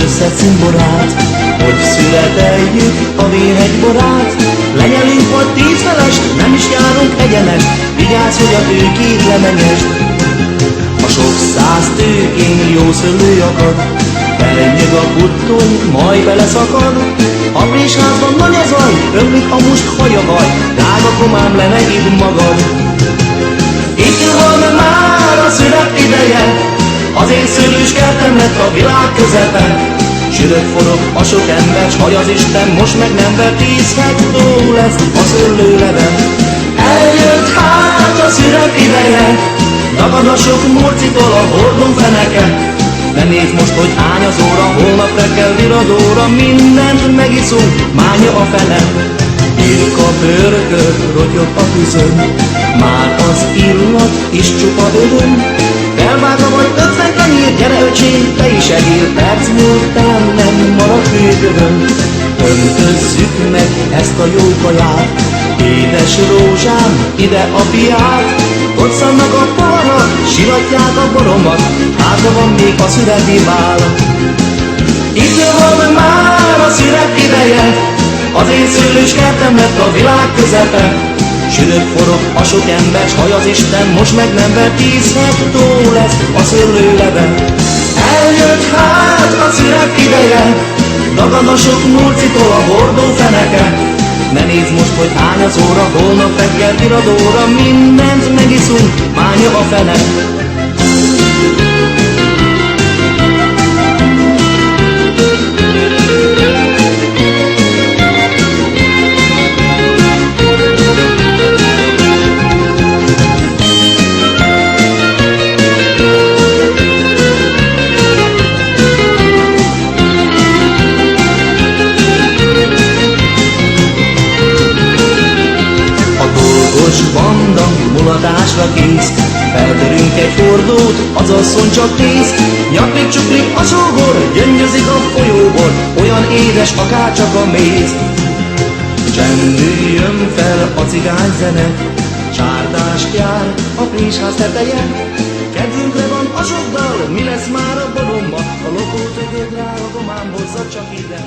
összes cimborát, hogy születeljük a vénhegyborát. Lenyelünk vagy 10 felest, nem is járunk egyenest, vigyázz, hogy a tőkét lemenyesd. A sok 100 tőkén jó szőlő akad, felnyög a puttony, majd beleszakad. A présházban nagy a zaj, ömlik a must hajavaj, drága komám, lenegyid magad. Itt van már a szület ideje, azért szőlős kertem lett a világ közepe. Sülök forog a sok ember, s haj az Isten, most meg nem ver 10 hektó lesz a szőlőleve. Eljött hát a szület ideje, dagad a sok murcitól a hordon feneke. Ne nézd most, hogy hány az óra, holnap reggel viradóra, mindent megiszunk, mánya a fele. Irk a pörkölt, rotyog a tüzön, már az illat is csupa ödön. Felvágva vagy 50 kenyér, gyere öcsém, te is egyél, perc múltán nem marad hőgövön. Öntözzük meg ezt a jó kaját, édes rózsám, ide a piát. Koccannak a poharak, siratják a boromat, hátra van még a születi bál. Itt van már a szület ideje, az én szőlős kertem lett a világ közepe. Sülök forog a sok ember, s haj az Isten, most meg nem ver 10 hektó lesz a szőlőleve. Eljött hát a szület ideje, dagad a sok murcitól a hordó feneke. Ne nézd most, hogy hány az óra, holnap reggel viradóra, mindent megiszunk, mánya a fele. Banda mulatásra kész, feltörünk egy hordót, az asszony csak néz. Nyaklik csuklik a sógor, gyöngyözik a folyóból, olyan édes akárcsak a méz. Csendüljön fel a cigányzene, csárdást jár a présház teteje. Kedvünkre van a sok dal, mi lesz már a boromba, a lopót ögöd rá, a gomám hozza csak ide.